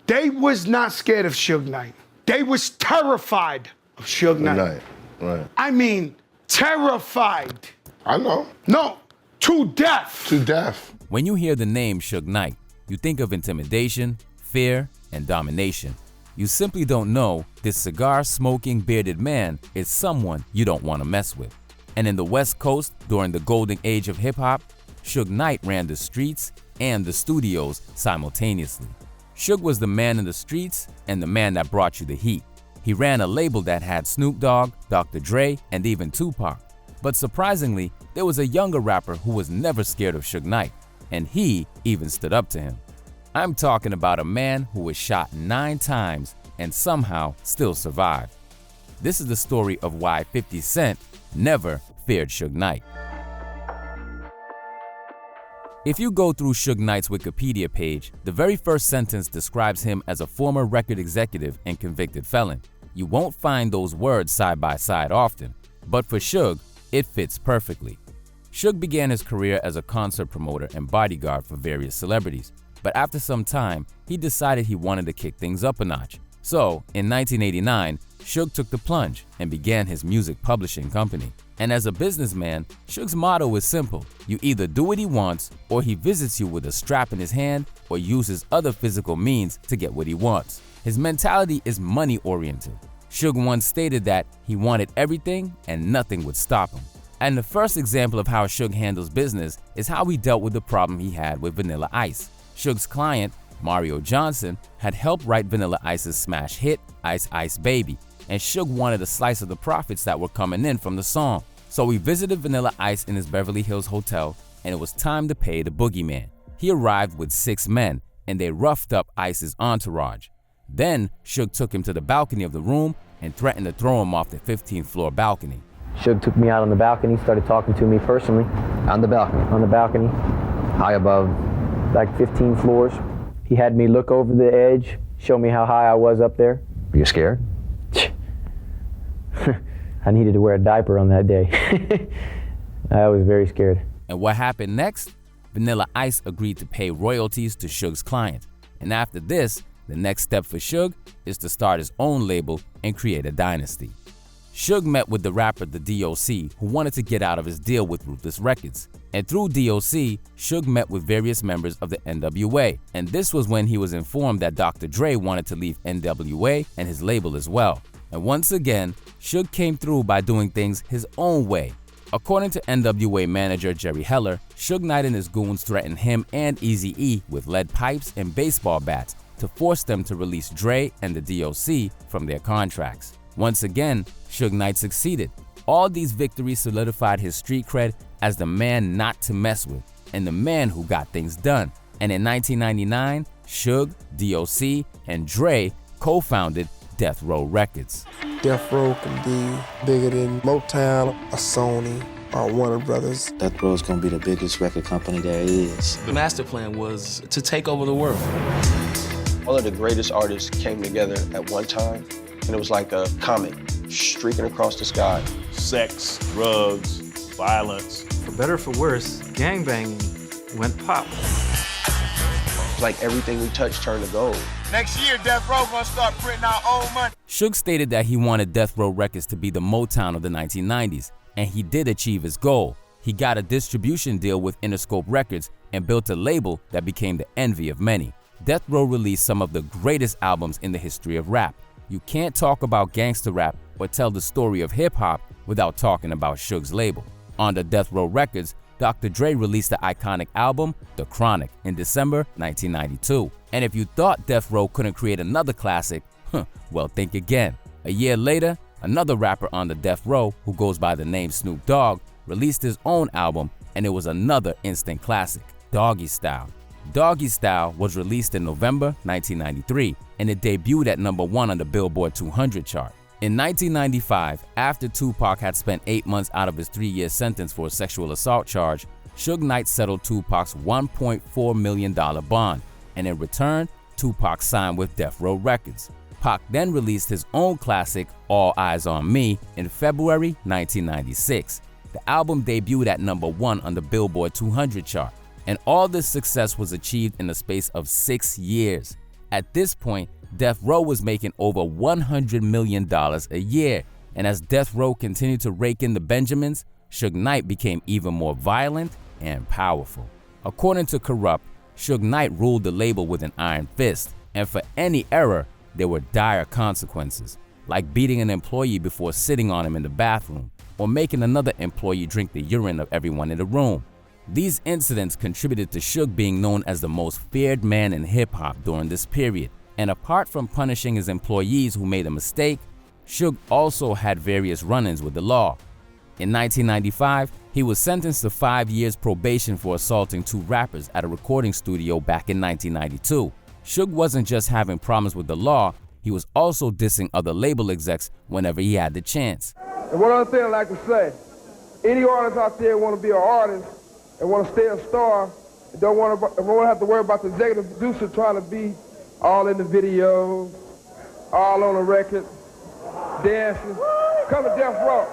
They was not scared of Suge Knight. They was terrified of Suge Knight. Right. I mean, terrified. I know. No, to death. To death. When you hear the name Suge Knight, you think of intimidation, fear, and domination. You simply don't know this cigar-smoking bearded man is someone you don't want to mess with. And in the West Coast, during the golden age of hip-hop, Suge Knight ran the streets and the studios simultaneously. Suge was the man in the streets and the man that brought you the heat. He ran a label that had Snoop Dogg, Dr. Dre, and even Tupac. But surprisingly, there was a younger rapper who was never scared of Suge Knight, and he even stood up to him. I'm talking about a man who was shot 9 times and somehow still survived. This is the story of why 50 Cent never feared Suge Knight. If you go through Suge Knight's Wikipedia page, the very first sentence describes him as a former record executive and convicted felon. You won't find those words side by side often, but for Suge, it fits perfectly. Suge began his career as a concert promoter and bodyguard for various celebrities, but after some time, he decided he wanted to kick things up a notch. So, in 1989, Suge took the plunge and began his music publishing company. And as a businessman, Suge's motto is simple. You either do what he wants, or he visits you with a strap in his hand, or uses other physical means to get what he wants. His mentality is money-oriented. Suge once stated that he wanted everything and nothing would stop him. And the first example of how Suge handles business is how he dealt with the problem he had with Vanilla Ice. Suge's client, Mario Johnson, had helped write Vanilla Ice's smash hit, Ice Ice Baby, and Suge wanted a slice of the profits that were coming in from the song. So he visited Vanilla Ice in his Beverly Hills hotel, and it was time to pay the boogeyman. He arrived with 6 men, and they roughed up Ice's entourage. Then Suge took him to the balcony of the room and threatened to throw him off the 15th floor balcony. Suge took me out on the balcony, started talking to me personally. On the balcony? On the balcony. High above? Like 15 floors. He had me look over the edge, show me how high I was up there. Were you scared? I needed to wear a diaper on that day. I was very scared. And what happened next? Vanilla Ice agreed to pay royalties to Suge's client. And after this, the next step for Suge is to start his own label and create a dynasty. Suge met with the rapper The D.O.C., who wanted to get out of his deal with Ruthless Records. And through D.O.C., Suge met with various members of the N.W.A., and this was when he was informed that Dr. Dre wanted to leave N.W.A. and his label as well. And once again, Suge came through by doing things his own way. According to N.W.A. manager Jerry Heller, Suge Knight and his goons threatened him and Eazy-E with lead pipes and baseball bats to force them to release Dre and the D.O.C. from their contracts. Once again, Suge Knight succeeded. All these victories solidified his street cred as the man not to mess with and the man who got things done. And in 1999, Suge, D.O.C., and Dre co-founded Death Row Records. Death Row can be bigger than Motown, or Sony, or Warner Brothers. Death Row is going to be the biggest record company there is. The master plan was to take over the world. All of the greatest artists came together at one time, and it was like a comet streaking across the sky. Sex, drugs, violence. For better or for worse, gangbanging went pop. It's like everything we touched turned to gold. Next year, Death Row gonna start printing our own money. Suge stated that he wanted Death Row Records to be the Motown of the 1990s, and he did achieve his goal. He got a distribution deal with Interscope Records and built a label that became the envy of many. Death Row released some of the greatest albums in the history of rap. You can't talk about gangster rap or tell the story of hip-hop without talking about Suge's label. On the Death Row Records, Dr. Dre released the iconic album, The Chronic, in December 1992. And if you thought Death Row couldn't create another classic, well, think again. A year later, another rapper on the Death Row, who goes by the name Snoop Dogg, released his own album, and it was another instant classic, Doggy Style. Doggy Style was released in November 1993, and it debuted at #1 on the Billboard 200 chart. In 1995, after Tupac had spent 8 months out of his 3-year sentence for a sexual assault charge, Suge Knight settled Tupac's $1.4 million bond, and in return, Tupac signed with Death Row Records. Pac then released his own classic, All Eyes on Me, in February 1996. The album debuted at #1 on the Billboard 200 chart, and all this success was achieved in the space of 6 years. At this point, Death Row was making over $100 million a year, and as Death Row continued to rake in the Benjamins, Suge Knight became even more violent and powerful. According to Corrupt, Suge Knight ruled the label with an iron fist, and for any error, there were dire consequences, like beating an employee before sitting on him in the bathroom, or making another employee drink the urine of everyone in the room. These incidents contributed to Suge being known as the most feared man in hip-hop during this period, and apart from punishing his employees who made a mistake, Suge also had various run-ins with the law. In 1995, he was sentenced to 5 years probation for assaulting 2 rappers at a recording studio back in 1992. Suge wasn't just having problems with the law, he was also dissing other label execs whenever he had the chance. And one other thing I'd like to say, any artist out there want to be an artist and want to stay a star, and don't want to have to worry about the executive producer trying to be all in the videos, all on the record, dancing, come to Death Row.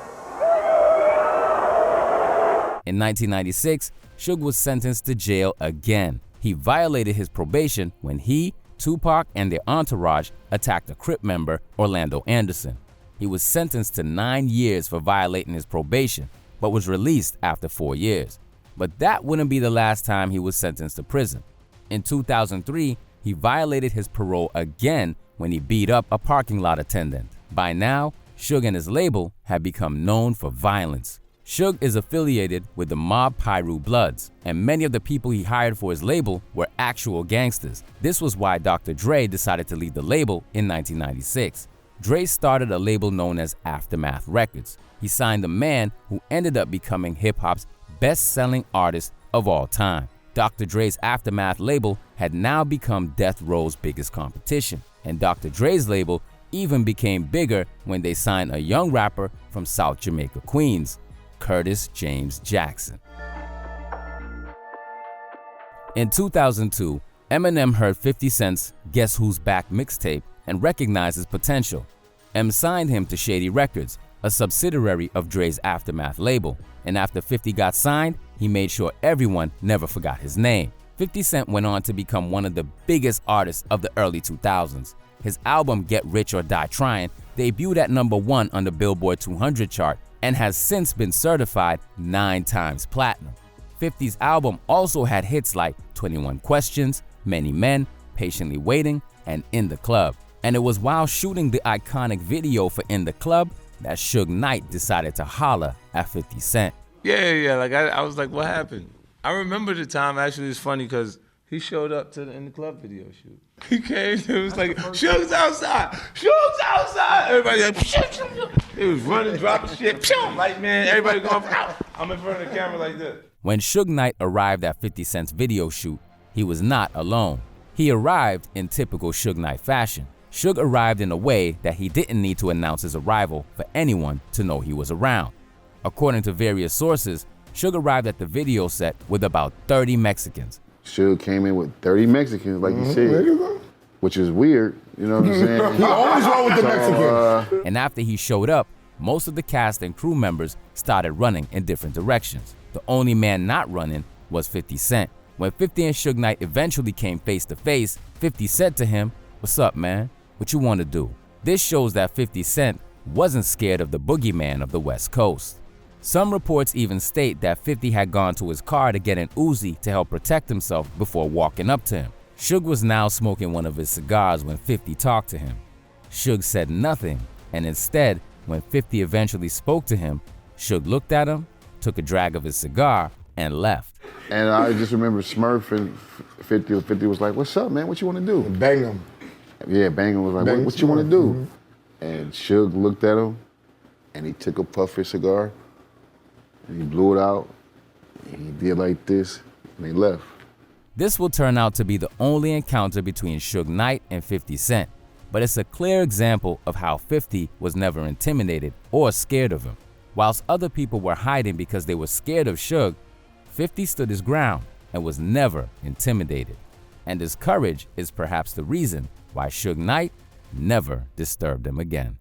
In 1996, Suge was sentenced to jail again. He violated his probation when he, Tupac, and their entourage attacked a Crip member, Orlando Anderson. He was sentenced to 9 years for violating his probation, but was released after 4 years. But that wouldn't be the last time he was sentenced to prison. In 2003, he violated his parole again when he beat up a parking lot attendant. By now, Suge and his label had become known for violence. Suge is affiliated with the mob Piru Bloods, and many of the people he hired for his label were actual gangsters. This was why Dr. Dre decided to leave the label in 1996. Dre started a label known as Aftermath Records. He signed a man who ended up becoming hip-hop's best-selling artist of all time. Dr. Dre's Aftermath label had now become Death Row's biggest competition, and Dr. Dre's label even became bigger when they signed a young rapper from South Jamaica, Queens, Curtis James Jackson. In 2002, Eminem heard 50 Cent's Guess Who's Back mixtape and recognized his potential. M signed him to Shady Records, a subsidiary of Dre's Aftermath label, and after 50 got signed, he made sure everyone never forgot his name. 50 Cent went on to become one of the biggest artists of the early 2000s. His album Get Rich or Die Trying debuted at #1 on the Billboard 200 chart and has since been certified 9 times platinum. 50's album also had hits like 21 Questions, Many Men, Patiently Waiting, and In the Club. And it was while shooting the iconic video for In the Club that Suge Knight decided to holler at 50 Cent. Yeah, like I was like, what happened? I remember the time, actually, it's funny because he showed up to the In the Club video shoot. He came, it was like, Suge's outside, Suge's outside. Everybody like, he was running, dropping shit, like, man, everybody going, I'm in front of the camera like this. When Suge Knight arrived at 50 Cent's video shoot, he was not alone. He arrived in typical Suge Knight fashion. Suge arrived in a way that he didn't need to announce his arrival for anyone to know he was around. According to various sources, Suge arrived at the video set with about 30 Mexicans. Suge came in with 30 Mexicans, like you said, which is weird, you know what I'm saying? He always wrong with the Mexicans. And after he showed up, most of the cast and crew members started running in different directions. The only man not running was 50 Cent. When 50 and Suge Knight eventually came face to face, 50 said to him, "What's up, man? What you want to do?" This shows that 50 Cent wasn't scared of the boogeyman of the West Coast. Some reports even state that 50 had gone to his car to get an Uzi to help protect himself before walking up to him. Suge was now smoking one of his cigars when 50 talked to him. Suge said nothing, and instead, when 50 eventually spoke to him, Suge looked at him, took a drag of his cigar, and left. And I just remember Smurf and 50. 50 was like, "What's up, man? What you want to do?" And bang him. Yeah, Bang him was like, "What you want to do?" And Suge looked at him, and he took a puff of his cigar, and he blew it out, and he did like this, and they left. This will turn out to be the only encounter between Suge Knight and 50 Cent, but it's a clear example of how 50 was never intimidated or scared of him. Whilst other people were hiding because they were scared of Suge, 50 stood his ground and was never intimidated. And his courage is perhaps the reason why Suge Knight never disturbed him again.